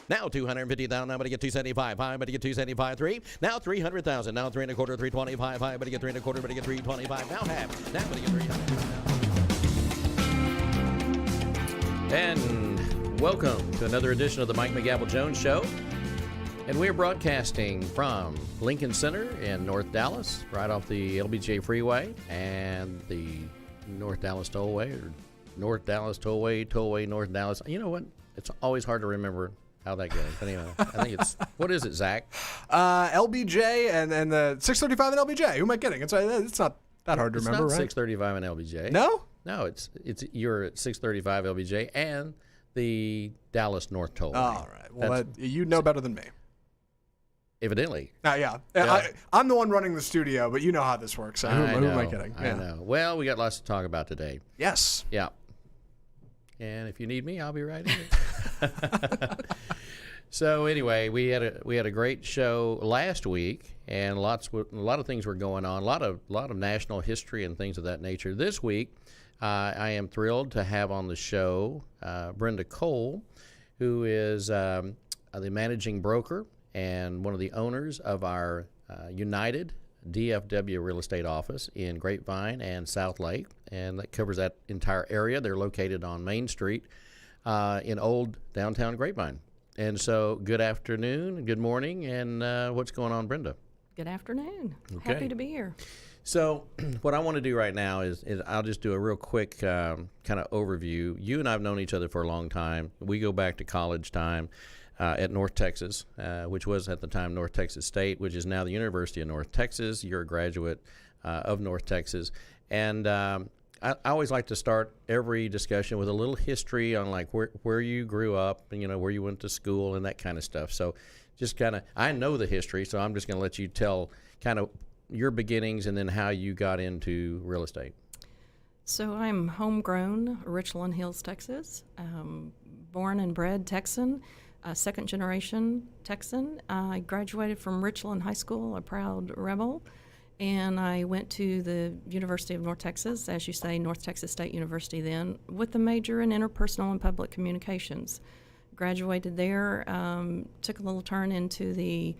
Now 250,000. Now I'm going to get 275. High, I'm going to get 275. 3. Now 300,000. Now 3 1/4, 325. High, I'm going to get 3 1/4, I'm going to get 325. Now half. Now I'm going to get 300. And welcome to another edition of the Mike McGavel Jones Show. And we're broadcasting from Lincoln Center in North Dallas, right off the LBJ Freeway and the North Dallas Tollway, or North Dallas Tollway, North Dallas. You know what? It's always hard to remember how that goes. But anyway, I think it's, what is it, Zach? LBJ and the 635 and LBJ. Who am I kidding? It's not that hard to remember, not right? 635 and LBJ. No? No, it's you're at 635 LBJ and the Dallas North Tollway. All right. Well, you know better than me. Evidently. Yeah. I'm the one running the studio, but you know how this works. So who am I kidding? I know. Well, we got lots to talk about today. Yes. Yeah. And if you need me, I'll be right here. So anyway, we had a great show last week, and a lot of things were going on, a lot of national history and things of that nature. This week, I am thrilled to have on the show Brenda Cole, who is the managing broker and one of the owners of our United DFW real estate office in Grapevine and South Lake, and that covers that entire area. They're located on Main Street in old downtown Grapevine. And so, good afternoon, good morning, and what's going on, Brenda? Good afternoon. Okay. Happy to be here. So, what I want to do right now is I'll just do a real quick kind of overview. You and I have known each other for a long time. We go back to college time at North Texas, which was at the time North Texas State, which is now the University of North Texas. You're a graduate of North Texas. And I always like to start every discussion with a little history on like where you grew up and, you know, where you went to school and that kind of stuff. So just kind of, I know the history, so I'm just going to let you tell kind of your beginnings and then how you got into real estate. So I'm homegrown, Richland Hills, Texas, born and bred Texan, second generation Texan. I graduated from Richland High School, a proud rebel. And I went to the University of North Texas, as you say, North Texas State University then, with a major in interpersonal and public communications. Graduated there, took a little turn into the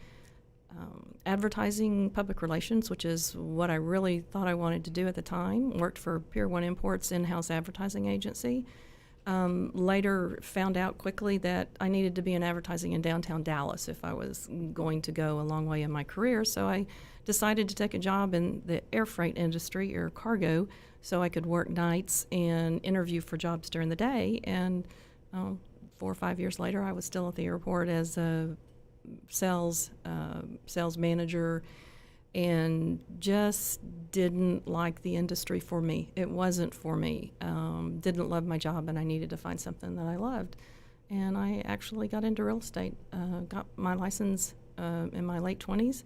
advertising public relations, which is what I really thought I wanted to do at the time. Worked for Pier 1 Imports in-house advertising agency. Later found out quickly that I needed to be in advertising in downtown Dallas if I was going to go a long way in my career. So I decided to take a job in the air freight industry, air cargo, so I could work nights and interview for jobs during the day. And 4 or 5 years later, I was still at the airport as a sales manager, and just didn't like the industry for me. It wasn't for me. Didn't love my job, and I needed to find something that I loved. And I actually got into real estate, got my license in my late 20s,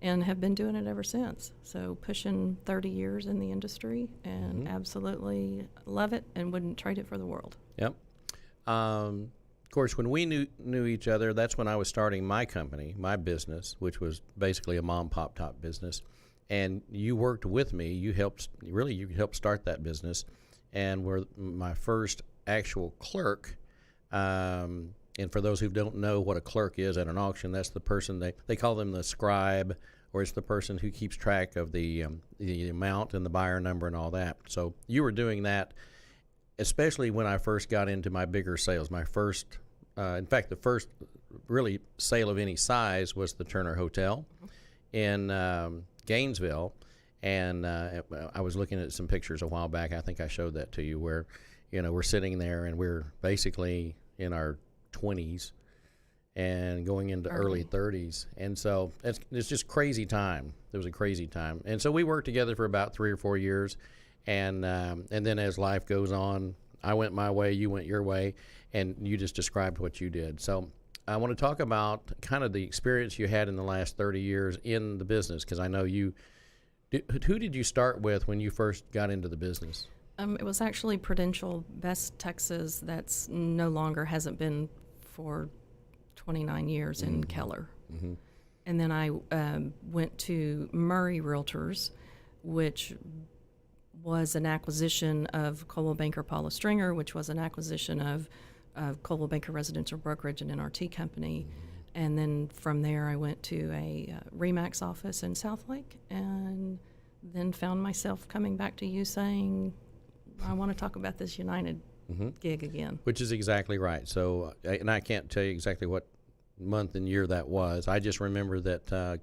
and have been doing it ever since. So pushing 30 years in the industry, and absolutely love it and wouldn't trade it for the world. Yep. Of course, when we knew each other, that's when I was starting my company, my business, which was basically a mom-pop top business. And you worked with me. You helped start that business, and were my first actual clerk. And for those who don't know what a clerk is at an auction, that's the person they call them the scribe, or it's the person who keeps track of the amount and the buyer number and all that. So you were doing that, especially when I first got into my bigger sales. My first, in fact, the first really sale of any size was the Turner Hotel in Gainesville. And I was looking at some pictures a while back. I think I showed that to you, where, you know, we're sitting there and we're basically in our 20s and going into early 30s. And so it's just crazy time. It was a crazy time. And so we worked together for about 3 or 4 years. And then as life goes on, I went my way, you went your way, and you just described what you did. So I want to talk about kind of the experience you had in the last 30 years in the business, because I know who did you start with when you first got into the business? It was actually Prudential Best Texas. That's no longer, hasn't been for 29 years in Keller. Mm-hmm. And then I went to Murray Realtors, which was an acquisition of Coldwell Banker Paula Stringer, which was an acquisition of Coldwell Banker Residential Brokerage and NRT Company. And then from there, I went to a RE/MAX office in Southlake, and then found myself coming back to you saying, I want to talk about this United gig again. Which is exactly right. So, and I can't tell you exactly what month and year that was. I just remember that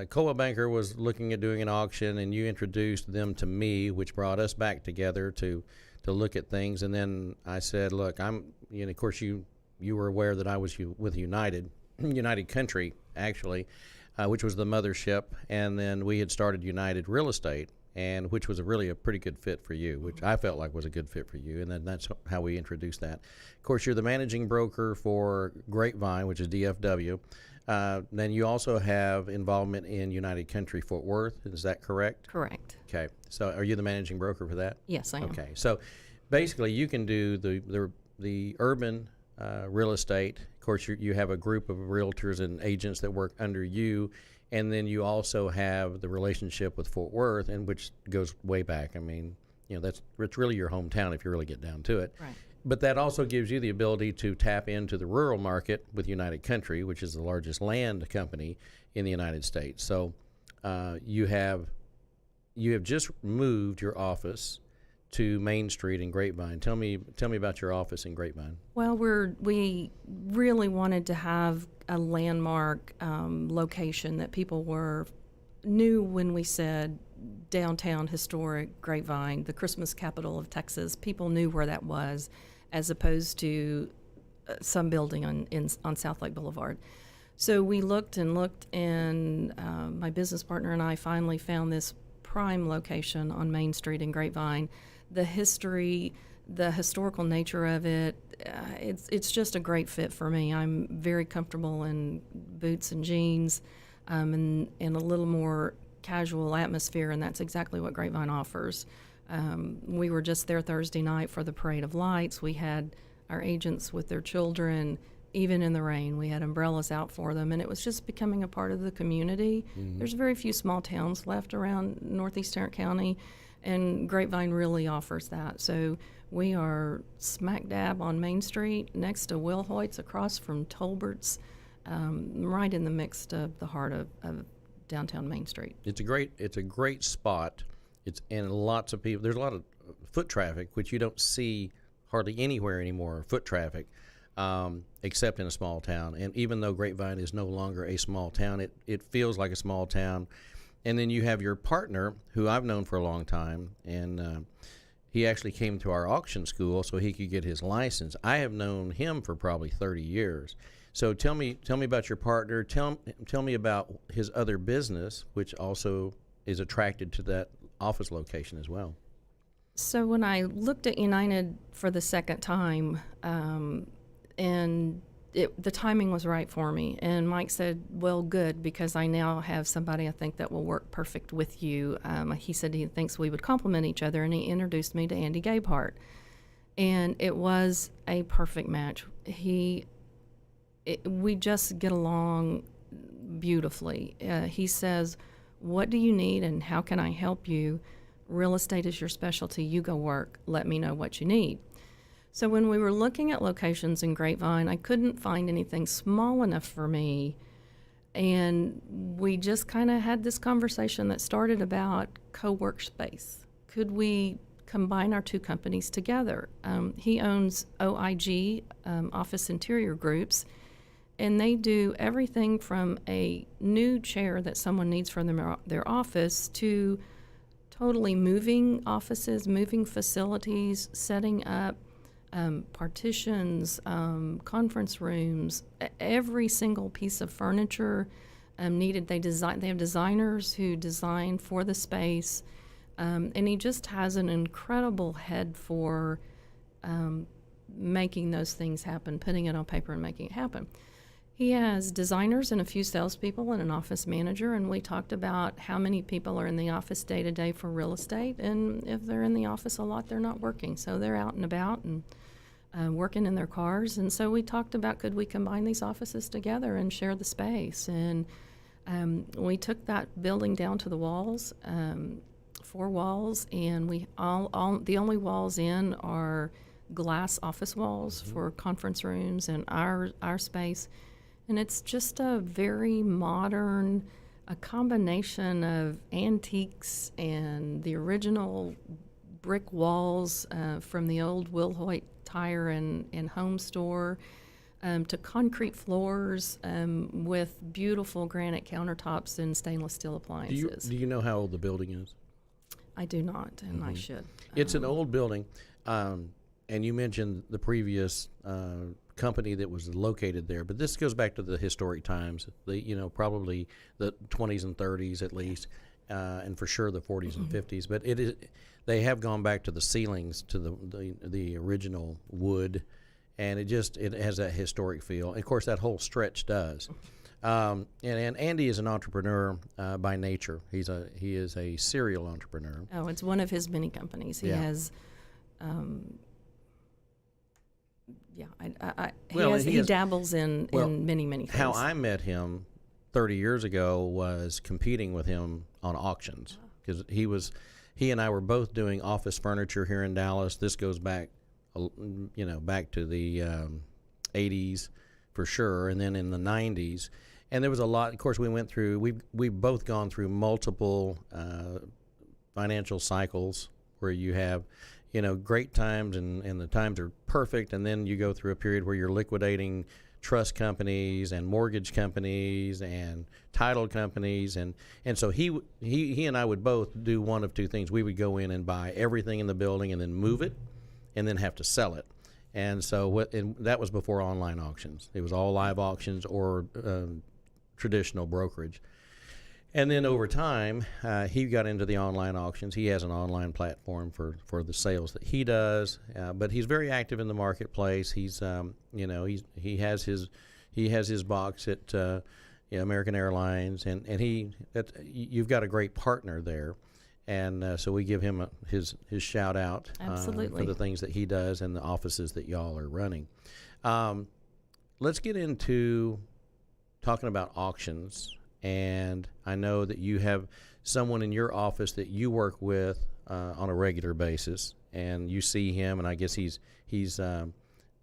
Coldwell Banker was looking at doing an auction, and you introduced them to me, which brought us back together to look at things. And then I said, look, of course you were aware that I was with United Country, actually, which was the mothership. And then we had started United Real Estate, and which was really a pretty good fit for you, which I felt like was a good fit for you. And then that's how we introduced that. Of course, you're the managing broker for Grapevine, which is DFW. Then you also have involvement in United Country Fort Worth. Is that correct? Correct. Okay. So are you the managing broker for that? Yes, I am. Okay. So basically you can do the urban real estate. Of course, you have a group of realtors and agents that work under you. And then you also have the relationship with Fort Worth, and which goes way back. I mean, it's really your hometown if you really get down to it. Right. But that also gives you the ability to tap into the rural market with United Country, which is the largest land company in the United States. So you have just moved your office to Main Street in Grapevine. Tell me about your office in Grapevine. Well, we really wanted to have a landmark location that people knew when we said downtown historic Grapevine, the Christmas capital of Texas. People knew where that was, as opposed to some building on South Lake Boulevard. So we looked and looked, and my business partner and I finally found this prime location on Main Street in Grapevine. The history, the historical nature of it, it's just a great fit for me. I'm very comfortable in boots and jeans, and a little more casual atmosphere, and that's exactly what Grapevine offers. We were just there Thursday night for the Parade of Lights. We had our agents with their children, even in the rain. We had umbrellas out for them, and it was just becoming a part of the community. There's very few small towns left around northeast Tarrant County, and Grapevine really offers that. So we are smack dab on Main Street, next to Will Hoyt's, across from Tolbert's, right in the mix of the heart of downtown Main Street. It's a great spot. And lots of people. There's a lot of foot traffic, which you don't see hardly anywhere anymore. Foot traffic, except in a small town. And even though Grapevine is no longer a small town, it feels like a small town. And then you have your partner, who I've known for a long time, and he actually came to our auction school so he could get his license. I have known him for probably 30 years. So tell me about your partner. Tell me about his other business, which also is attracted to that office location as well. So when I looked at United for the second time, and the timing was right for me, and Mike said, well, good, because I now have somebody I think that will work perfect with you. He said he thinks we would complement each other, and he introduced me to Andy Gabehart. And it was a perfect match. We just get along beautifully. He says, what do you need and how can I help you? Real estate is your specialty. You go work. Let me know what you need. So when we were looking at locations in Grapevine, I couldn't find anything small enough for me. And we just kind of had this conversation that started about co-work space. Could we combine our two companies together? He owns OIG, Office Interior Groups, and they do everything from a new chair that someone needs for their office to totally moving offices, moving facilities, setting up partitions, conference rooms, every single piece of furniture needed. They have designers who design for the space, and he just has an incredible head for making those things happen, putting it on paper and making it happen. He has designers and a few salespeople and an office manager, and we talked about how many people are in the office day to day for real estate, and if they're in the office a lot, they're not working. So they're out and about and working in their cars. And so we talked about, could we combine these offices together and share the space? And we took that building down to the walls, 4 walls, and we all the only walls in are glass office walls for conference rooms and our space. And it's just a very modern, a combination of antiques and the original brick walls from the old Will Hoyt Tire and Home Store, to concrete floors with beautiful granite countertops and stainless steel appliances. Do you know how old the building is? I do not, and I should. It's an old building, and you mentioned the previous company that was located there, but this goes back to the historic times, probably the 20s and 30s at least, and for sure the 40s and 50s. But they have gone back to the ceilings, to the original wood, and it has that historic feel. And of course, that whole stretch does. And Andy is an entrepreneur by nature. He is a serial entrepreneur. Oh, it's one of his many companies. He has. He dabbles in many things. How I met him 30 years ago was competing with him on auctions, because he and I were both doing office furniture here in Dallas. This goes back, back to the 80s for sure, and then in the 90s. And there was a lot. Of course, we've both gone through multiple financial cycles where you have, great times and the times are perfect, and then you go through a period where you're liquidating trust companies and mortgage companies and title companies, and so he and I would both do one of two things. We would go in and buy everything in the building and then move it, and then have to sell it. And so that was before online auctions. It was all live auctions or traditional brokerage. And then over time, he got into the online auctions. He has an online platform for the sales that he does, but he's very active in the marketplace. He's he has his box at American Airlines, and you've got a great partner there, and so we give him his shout out for the things that he does and the offices that y'all are running. Let's get into talking about auctions. And I know that you have someone in your office that you work with on a regular basis, and you see him, and I guess he's an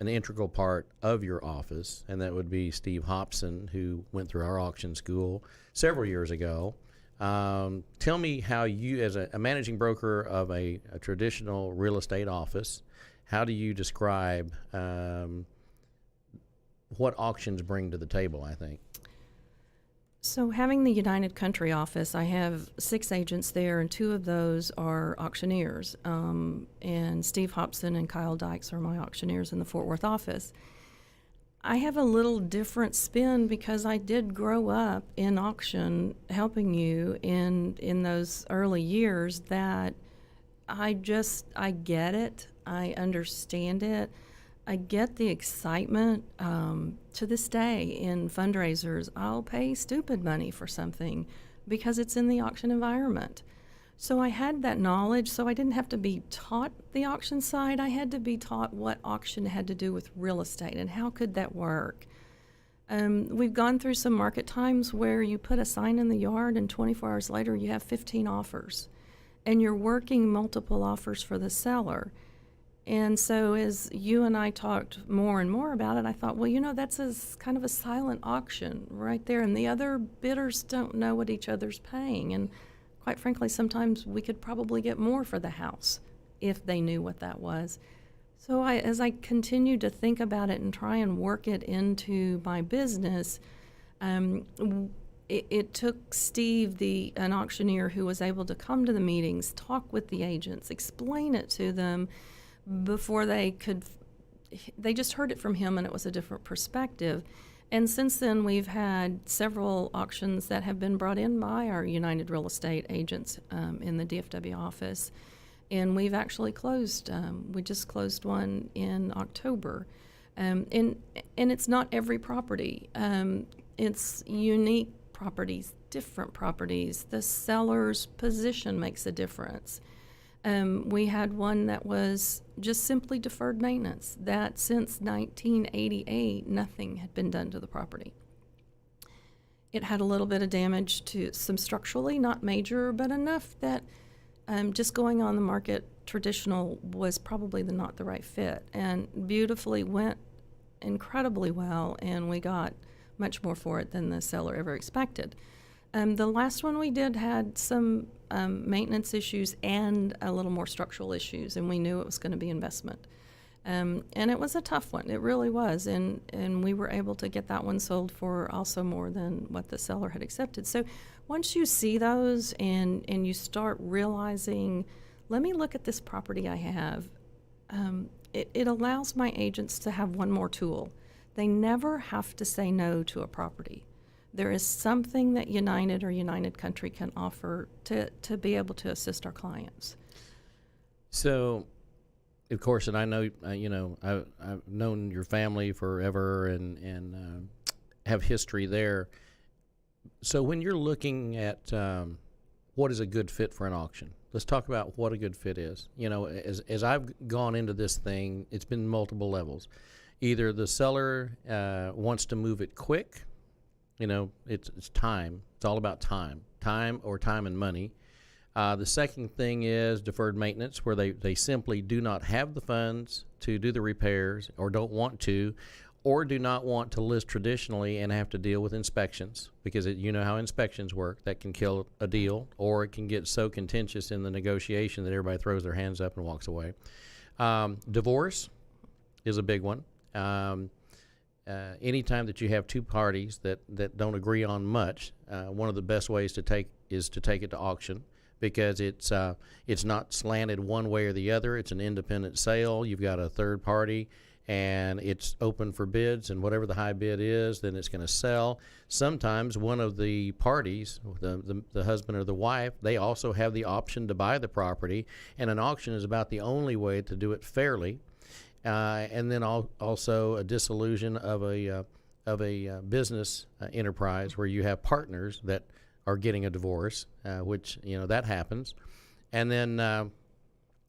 integral part of your office, and that would be Steve Hobson, who went through our auction school several years ago. Tell me how you, as a managing broker of a traditional real estate office, how do you describe what auctions bring to the table, I think? So having the United Country office, I have 6 agents there, and 2 of those are auctioneers. And Steve Hobson and Kyle Dykes are my auctioneers in the Fort Worth office. I have a little different spin because I did grow up in auction, helping you in those early years, that I get it. I understand it. I get the excitement. To this day in fundraisers, I'll pay stupid money for something because it's in the auction environment. So I had that knowledge, so I didn't have to be taught the auction side. I had to be taught what auction had to do with real estate and how could that work. We've gone through some market times where you put a sign in the yard and 24 hours later you have 15 offers, and you're working multiple offers for the seller. And so as you and I talked more and more about it, I thought, well, that's kind of a silent auction right there, and the other bidders don't know what each other's paying. And quite frankly, sometimes we could probably get more for the house if they knew what that was. So as I continued to think about it and try and work it into my business, it took Steve, an auctioneer, who was able to come to the meetings, talk with the agents, explain it to them, before they just heard it from him, and it was a different perspective. And since then, we've had several auctions that have been brought in by our United Real Estate agents in the DFW office, and we've actually closed. We just closed one in October, and it's not every property. It's unique properties, different properties. The seller's position makes a difference. We had one that was just simply deferred maintenance, that since 1988, nothing had been done to the property. It had a little bit of damage to some structurally, not major, but enough that just going on the market traditional was probably not the right fit, and beautifully went incredibly well, and we got much more for it than the seller ever expected. The last one we did had some maintenance issues and a little more structural issues, and we knew it was going to be investment. And it was a tough one. It really was. And we were able to get that one sold for also more than what the seller had accepted. So once you see those and you start realizing, let me look at this property I have, it allows my agents to have one more tool. They never have to say no to a property. There is something that United or United Country can offer to be able to assist our clients. So, of course, and I know, I've known your family forever and have history there. So when you're looking at what is a good fit for an auction, let's talk about what a good fit is. As I've gone into this thing, it's been multiple levels. Either the seller wants to move it quick. It's time. It's all about time and money. The second thing is deferred maintenance, where they simply do not have the funds to do the repairs, or don't want to, or do not want to list traditionally and have to deal with inspections, because you know how inspections work. That can kill a deal, or it can get so contentious in the negotiation that everybody throws their hands up and walks away. Divorce is a big one. Anytime that you have two parties that don't agree on much, one of the best ways to take it to auction, because it's not slanted one way or the other. It's an independent sale. You've got a third party, and it's open for bids, and whatever the high bid is, then it's going to sell. Sometimes one of the parties, the husband or the wife, they also have the option to buy the property, and an auction is about the only way to do it fairly. And then also a dissolution of a business enterprise where you have partners that are getting a divorce, which that happens. And then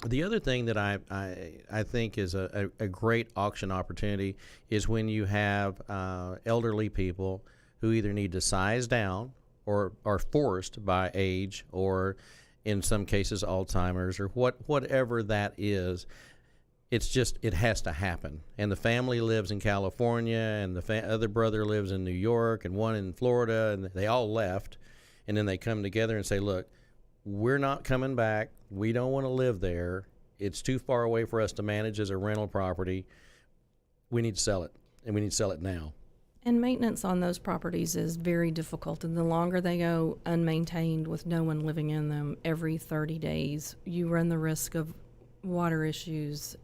the other thing that I think is a great auction opportunity is when you have elderly people who either need to size down or are forced by age, or in some cases Alzheimer's, or whatever that is. It has to happen. And the family lives in California, and the other brother lives in New York, and one in Florida, and they all left. And then they come together and say, look, we're not coming back. We don't want to live there. It's too far away for us to manage as a rental property. We need to sell it, and we need to sell it now. And maintenance on those properties is very difficult. And the longer they go unmaintained with no one living in them, every 30 days, you run the risk of water issues,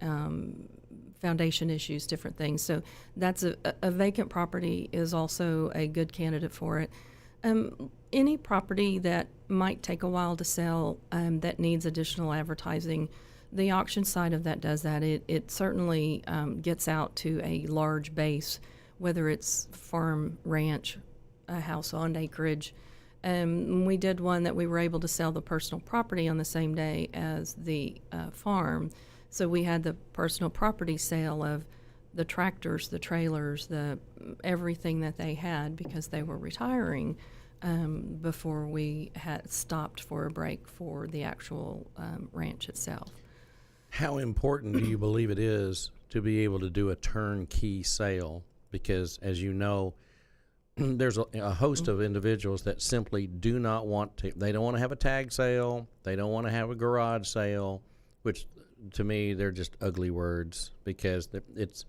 foundation issues, different things. So that's a vacant property is also a good candidate for it. Any property that might take a while to sell, that needs additional advertising, the auction side of that does that. It certainly gets out to a large base, whether it's farm, ranch, a house on acreage. We did one that we were able to sell the personal property on the same day as the farm. So we had the personal property sale of the tractors, the trailers, everything that they had, because they were retiring before we had stopped for a break for the actual ranch itself. How important do you believe it is to be able to do a turnkey sale? Because, as you know, there's a host of individuals that simply do not want to. They don't want to have a tag sale. They don't want to have a garage sale, which to me, they're just ugly words, because it's,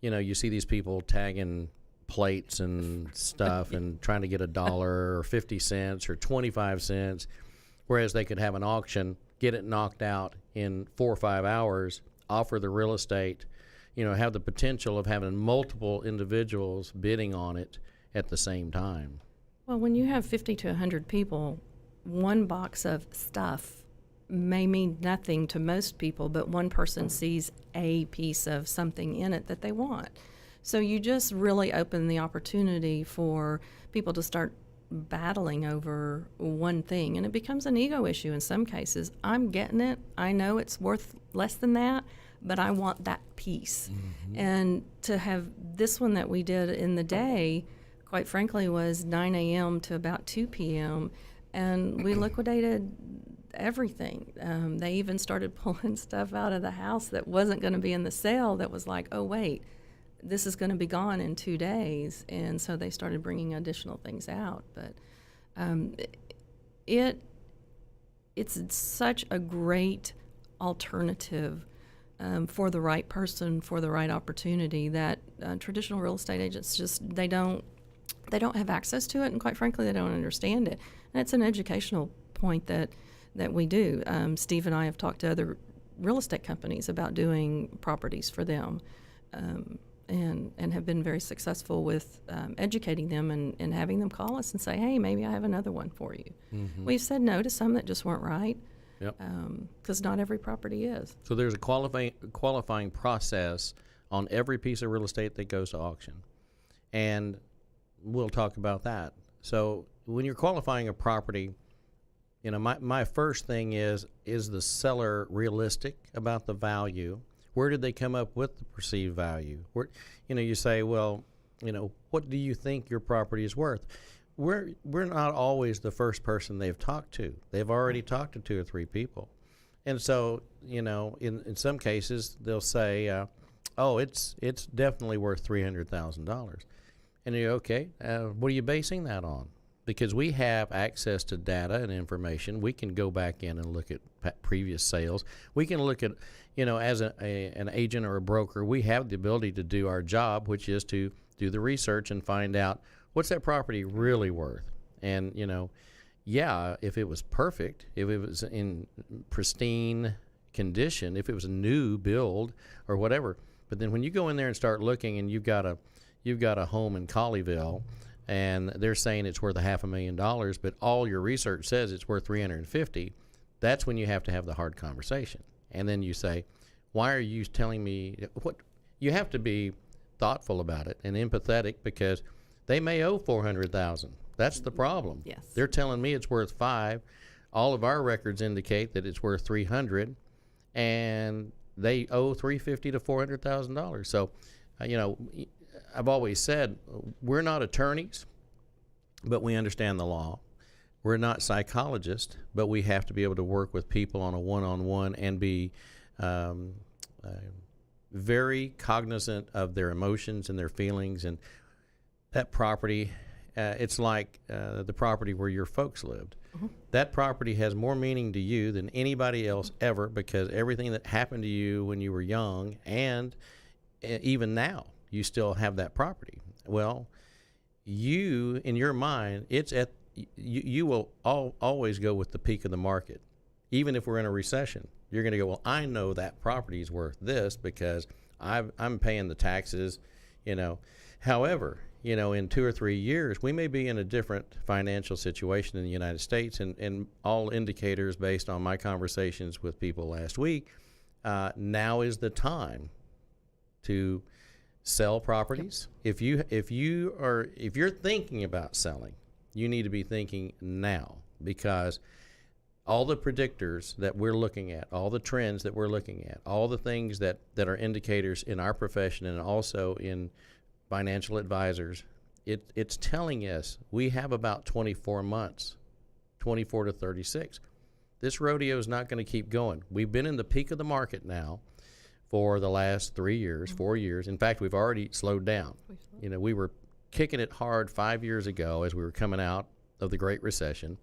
you see these people tagging plates and stuff and trying to get $1 or 50 cents or 25 cents, whereas they could have an auction, get it knocked out in 4 or 5 hours, offer the real estate, have the potential of having multiple individuals bidding on it at the same time. Well, when you have 50 to 100 people, one box of stuff may mean nothing to most people, but one person sees a piece of something in it that they want. So you just really open the opportunity for people to start battling over one thing, and it becomes an ego issue in some cases. I'm getting it. I know it's worth less than that, but I want that piece. Mm-hmm. And to have this one that we did in the day, quite frankly, was 9 a.m. to about 2 p.m., and we liquidated everything. They even started pulling stuff out of the house that wasn't going to be in the sale that was like, oh, wait, this is going to be gone in 2 days. And so they started bringing additional things out. But it's such a great alternative for the right person, for the right opportunity, that traditional real estate agents just, they don't have access to it, and quite frankly, they don't understand it. And it's an educational point that we do. Steve and I have talked to other real estate companies about doing properties for them, and have been very successful with educating them and having them call us and say, hey, maybe I have another one for you. Mm-hmm. We've said no to some that just weren't right. Yep. Because not every property is. So there's a qualifying process on every piece of real estate that goes to auction, and we'll talk about that. So when you're qualifying a property, you know, my first thing is the seller realistic about the value? Where did they come up with the perceived value? Where, you know, you say, well, you know, what do you think your property is worth? We're not always the first person they've talked to. They've already talked to 2 or 3 people. And so, you know, in some cases, they'll say, oh, it's definitely worth $300,000. And you're, okay, what are you basing that on? Because we have access to data and information. We can go back in and look at previous sales. We can look at, you know, as an agent or a broker, we have the ability to do our job, which is to do the research and find out what's that property really worth. And, you know, yeah, if it was perfect, if it was in pristine condition, if it was a new build or whatever. But then when you go in there and start looking, and you've got a home in Colleyville, and they're saying it's worth $500,000, but all your research says it's worth $350,000, that's when you have to have the hard conversation. And then you say, why are you telling me what? You have to be thoughtful about it and empathetic, because they may owe $400,000. That's the problem. Yes. They're telling me it's worth $500,000. All of our records indicate that it's worth $300,000, and they owe $350,000 to $400,000. So, you know, I've always said we're not attorneys, but we understand the law. We're not psychologists, but we have to be able to work with people on a one-on-one and be very cognizant of their emotions and their feelings. And that property, it's like the property where your folks lived. Mm-hmm. That property has more meaning to you than anybody else ever, because everything that happened to you when you were young, and even now, you still have that property. Well, you, in your mind, it's at you will always go with the peak of the market. Even if we're in a recession, you're going to go, well, I know that property is worth this because I'm paying the taxes, you know. However, you know, in 2 or 3 years, we may be in a different financial situation in the United States, and all indicators based on my conversations with people last week, now is the time to sell properties. Yep. If you're thinking about selling, you need to be thinking now, because all the predictors that we're looking at, all the trends that we're looking at, all the things that are indicators in our profession and also in financial advisors, it's telling us we have about 24 months, 24 to 36. This rodeo is not going to keep going. We've been in the peak of the market now for the last 3 years, 4 years. In fact, we've already slowed down. You know, we were kicking it hard 5 years ago as we were coming out of the Great Recession,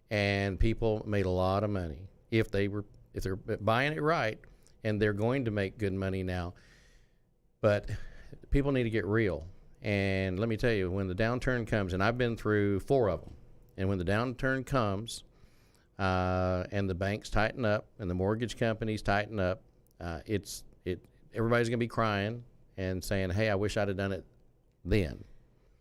and people made a lot of money if they're buying it right, and they're going to make good money now. But people need to get real. And let me tell you, when the downturn comes, and I've been through 4 of them, and when the downturn comes, and the banks tighten up and the mortgage companies tighten up, everybody's going to be crying and saying, hey, I wish I'd have done it then.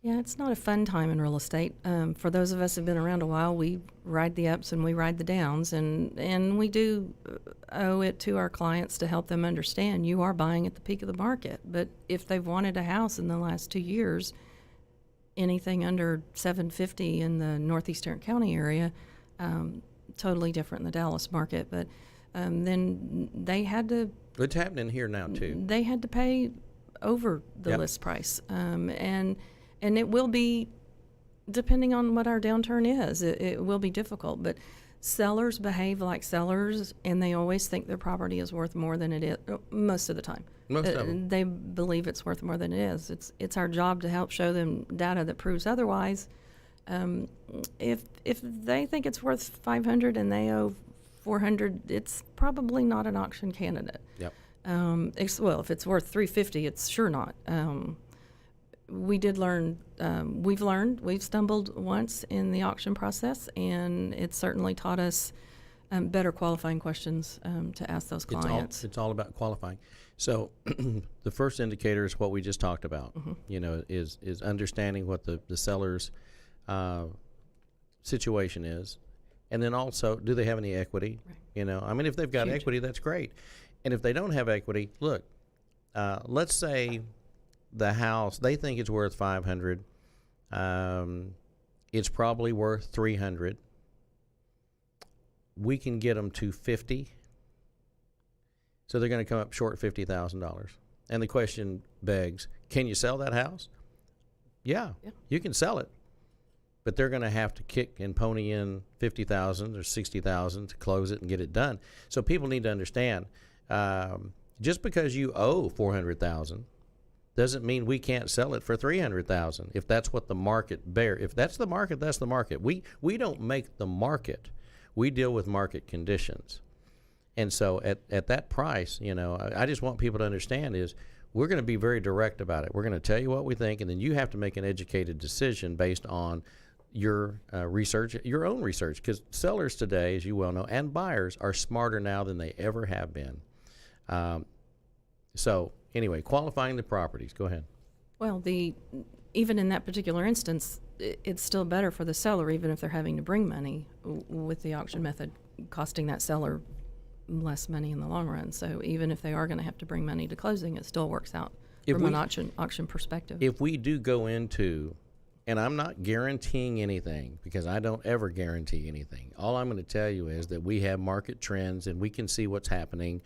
Yeah, it's not a fun time in real estate. For those of us who've been around a while, we ride the ups and we ride the downs, and we do owe it to our clients to help them understand you are buying at the peak of the market. But if they've wanted a house in the last 2 years, anything under $750 in the Northeast Tarrant County area, totally different in the Dallas market. But then they had to. It's happening here now too. They had to pay over the list price, and it will be, depending on what our downturn is, it will be difficult. But Sellers behave like sellers, and they always think their property is worth more than it is, most of the time. Most of them. They believe it's worth more than it is. It's our job to help show them data that proves otherwise. If they think it's worth 500 and they owe 400, it's probably not an auction candidate. Yep. Well, if it's worth 350, it's sure not. We've stumbled once in the auction process, and it certainly taught us better qualifying questions to ask those clients. It's all about qualifying. So the first indicator is what we just talked about, is understanding what the seller's situation is. And then also, do they have any equity? Right. If they've got Huge. equity, that's great. And if they don't have equity, look, let's say the house, they think it's worth 500. It's probably worth 300. We can get them to 50. So they're going to come up short $50,000. And the question begs, can you sell that house? Yeah, you can sell it. But they're going to have to kick and pony in $50,000 or $60,000 to close it and get it done. So people need to understand, just because you owe $400,000 doesn't mean we can't sell it for $300,000 if that's what the market bears. If that's the market, that's the market. We don't make the market. We deal with market conditions. And so at that price, I just want people to understand is we're going to be very direct about it. We're going to tell you what we think, and then you have to make an educated decision based on your research, your own research, because sellers today, as you well know, and buyers are smarter now than they ever have been. So anyway, qualifying the properties. Go ahead. Well, even in that particular instance, it's still better for the seller, even if they're having to bring money, with the auction method costing that seller less money in the long run. So even if they are going to have to bring money to closing, it still works out from an auction perspective. If we do go into, and I'm not guaranteeing anything because I don't ever guarantee anything. All I'm going to tell you is that we have market trends and we can see what's happening.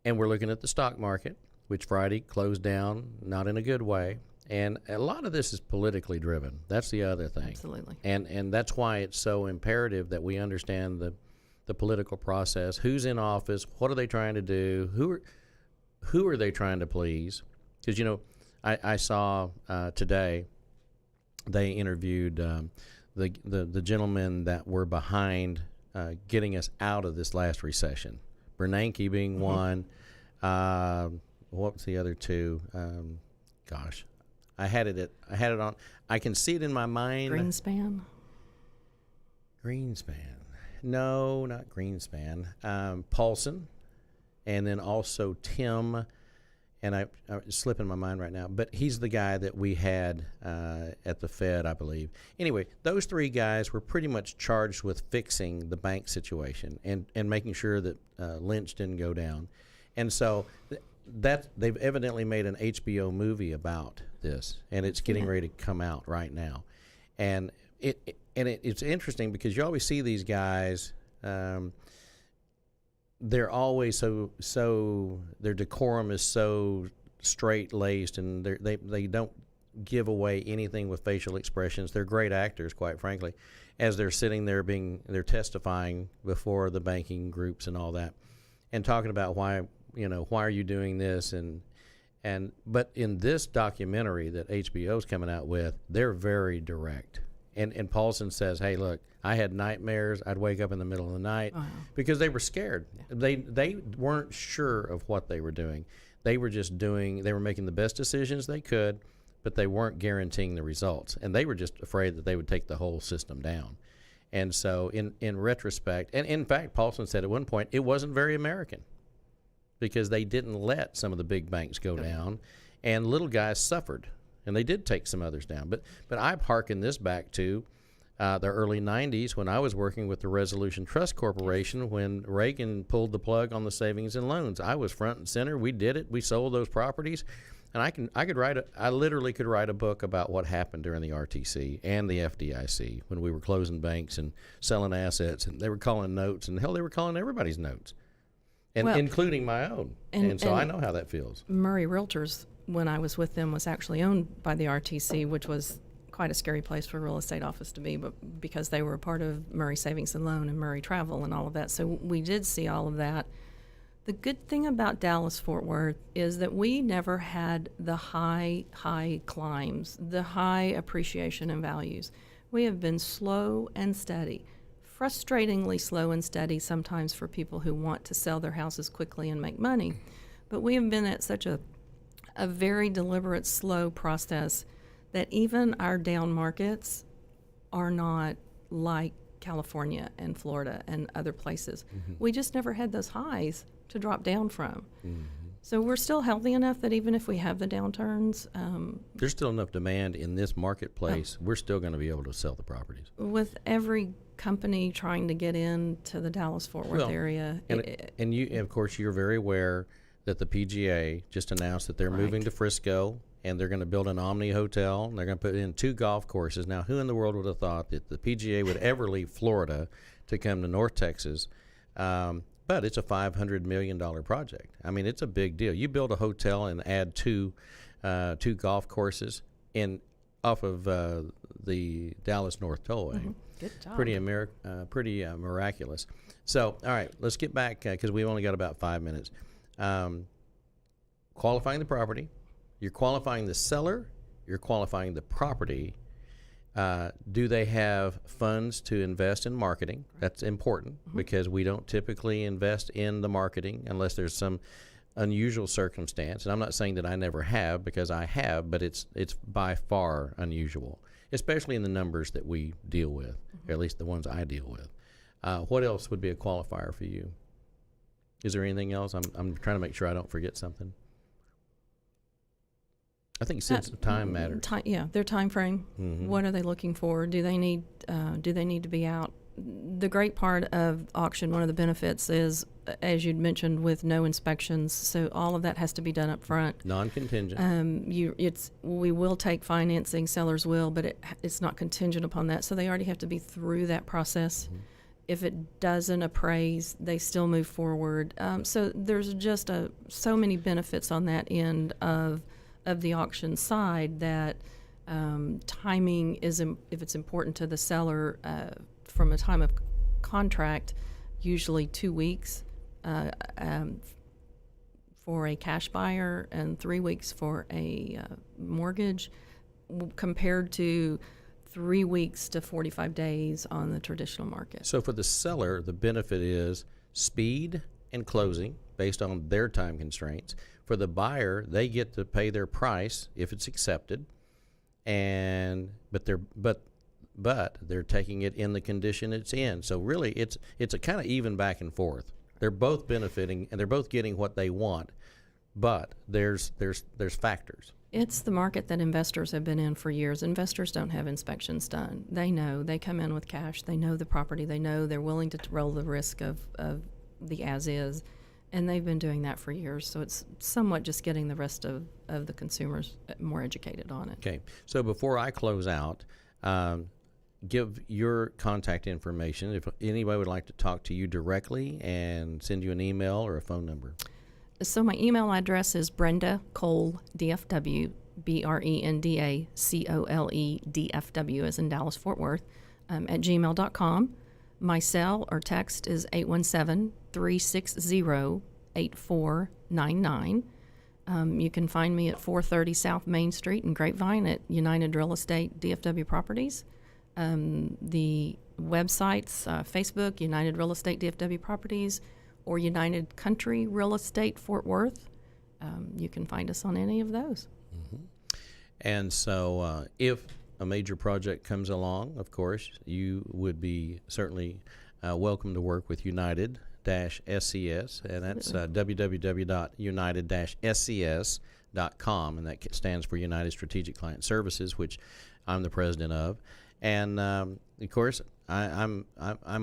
And we're looking at the stock market, which Friday closed down, not in a good way. And a lot of this is politically driven. That's the other thing. Absolutely. And that's why it's so imperative that we understand the political process. Who's in office? What are they trying to do? Who are they trying to please? Because, I saw today they interviewed the gentlemen that were behind getting us out of this last recession. Bernanke being one. What was the other two? Gosh, I had it on. I can see it in my mind. Greenspan. No, not Greenspan. Paulson, and then also Tim, and I it's slipping my mind right now. But he's the guy that we had at the Fed, I believe. Anyway, those three guys were pretty much charged with fixing the bank situation and making sure that Lynch didn't go down. And so that they've evidently made an HBO movie about this, and it's getting ready to come out right now. And it's interesting because you always see these guys. They're always so their decorum is so straight laced, and they don't give away anything with facial expressions. They're great actors, quite frankly, as they're sitting there they're testifying before the banking groups and all that, and talking about why are you doing this but in this documentary that HBO's coming out with, they're very direct. And Paulson says, hey, look, I had nightmares. I'd wake up in the middle of the night because they were scared. Yeah. They weren't sure of what they were doing. They were making the best decisions they could, but they weren't guaranteeing the results. And they were just afraid that they would take the whole system down. And so in retrospect, and in fact, Paulson said at one point, it wasn't very American because they didn't let some of the big banks go down, and little guys suffered. And they did take some others down. But I hearken this back to the early 90s when I was working with the Resolution Trust Corporation when Reagan pulled the plug on the savings and loans. I was front and center. We did it. We sold those properties. And I literally could write a book about what happened during the RTC and the FDIC when we were closing banks and selling assets. And they were calling notes. And hell, they were calling everybody's notes, including my own. And so I know how that feels. Murray Realtors, when I was with them, was actually owned by the RTC, which was quite a scary place for a real estate office to be, but because they were a part of Murray Savings and Loan and Murray Travel and all of that. So we did see all of that. The good thing about Dallas-Fort Worth is that we never had the high climbs, the high appreciation and values. We have been slow and steady, frustratingly slow and steady sometimes for people who want to sell their houses quickly and make money. But we have been at such a very deliberate, slow process that even our down markets are not like California and Florida and other places. We just never had those highs to drop down from. So we're still healthy enough that even if we have the downturns, there's still enough demand in this marketplace. We're still going to be able to sell the properties. With every company trying to get into the Dallas-Fort Worth area. And you, of course, you're very aware that the PGA just announced that they're moving to Frisco, and they're going to build an Omni Hotel, and they're going to put in 2 golf courses. Now, who in the world would have thought that the PGA would ever leave Florida to come to North Texas? But it's a $500 million project. I mean, it's a big deal. You build a hotel and add 2 golf courses off of the Dallas North Tollway. Good job. Pretty miraculous. So, all right, let's get back because we've only got about 5 minutes. Qualifying the property. You're qualifying the seller. You're qualifying the property. Do they have funds to invest in marketing? That's important because we don't typically invest in the marketing unless there's some unusual circumstance. And I'm not saying that I never have, because I have, but it's by far unusual, especially in the numbers that we deal with, or at least the ones I deal with. What else would be a qualifier for you? Is there anything else? I'm trying to make sure I don't forget something. I think sense of time matters. Their time frame. What are they looking for? Do they need to be out? The great part of auction, one of the benefits is, as you'd mentioned, with no inspections. So all of that has to be done up front. Non-contingent. We will take financing, sellers will, but it's not contingent upon that. So they already have to be through that process. If it doesn't appraise, they still move forward. So there's just so many benefits on that end of the auction side that timing is, if it's important to the seller, from a time of contract, usually 2 weeks for a cash buyer and 3 weeks for a mortgage, compared to 3 weeks to 45 days on the traditional market. So for the seller, the benefit is speed and closing based on their time constraints. For the buyer, they get to pay their price if it's accepted, but they're taking it in the condition it's in. So really, it's a kind of even back and forth. They're both benefiting and they're both getting what they want, but there's factors. It's the market that investors have been in for years. Investors don't have inspections done. They know. They come in with cash. They know the property. They know they're willing to roll the risk of the as-is, and they've been doing that for years. So it's somewhat just getting the rest of the consumers more educated on it. Okay. So before I close out, give your contact information if anybody would like to talk to you directly and send you an email or a phone number. So my email address is Brenda Cole, DFW, BrendaCole, DFW, as in Dallas-Fort Worth, at gmail.com. My cell or text is 817-360-8499. You can find me at 430 South Main Street in Grapevine at United Real Estate DFW Properties. The websites, Facebook, United Real Estate DFW Properties, or United Country Real Estate Fort Worth. You can find us on any of those. And so if a major project comes along, of course, you would be certainly welcome to work with United-SCS, and that's www.united-scs.com, and that stands for United Strategic Client Services, which I'm the president of. And of course, I'm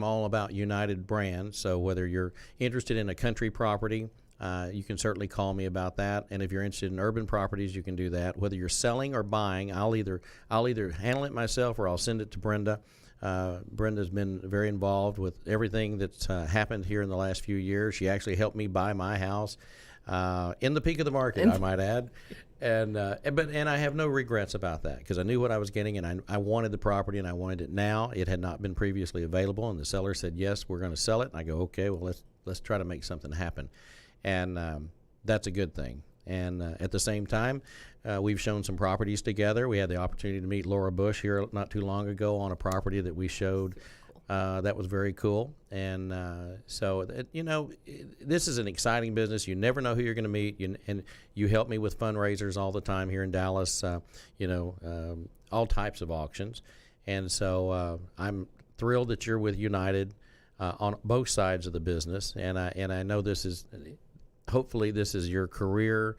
all about United brand. So whether you're interested in a country property, you can certainly call me about that. And if you're interested in urban properties, you can do that. Whether you're selling or buying, I'll either handle it myself or I'll send it to Brenda. Brenda's been very involved with everything that's happened here in the last few years. She actually helped me buy my house in the peak of the market, I might add. And I have no regrets about that because I knew what I was getting, and I wanted the property, and I wanted it now. It had not been previously available, and the seller said, yes, we're going to sell it. And I go, okay, well, let's try to make something happen. And that's a good thing. And at the same time, we've shown some properties together. We had the opportunity to meet Laura Bush here not too long ago on a property that we showed. That was very cool. And this is an exciting business. You never know who you're going to meet. And you help me with fundraisers all the time here in Dallas, all types of auctions. And so I'm thrilled that you're with United on both sides of the business. And I know hopefully this is your career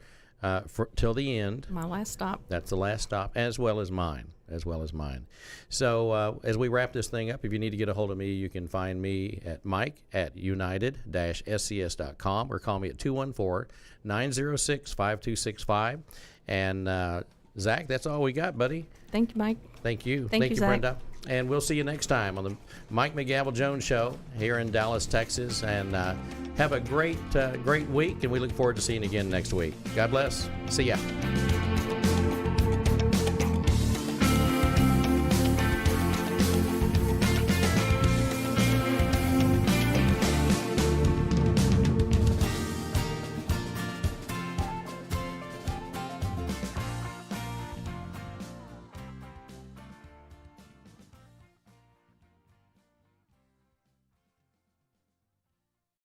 till the end. My last stop. That's the last stop, as well as mine. So as we wrap this thing up, if you need to get a hold of me, you can find me at mike@united-scs.com or call me at 214-906-5265. And Zach, that's all we got, buddy. Thank you, Mike. Thank you. Thank you, Zach. Brenda. And we'll see you next time on the Mike McGavel Jones Show here in Dallas, Texas. And have a great week, and we look forward to seeing you again next week. God bless. See ya.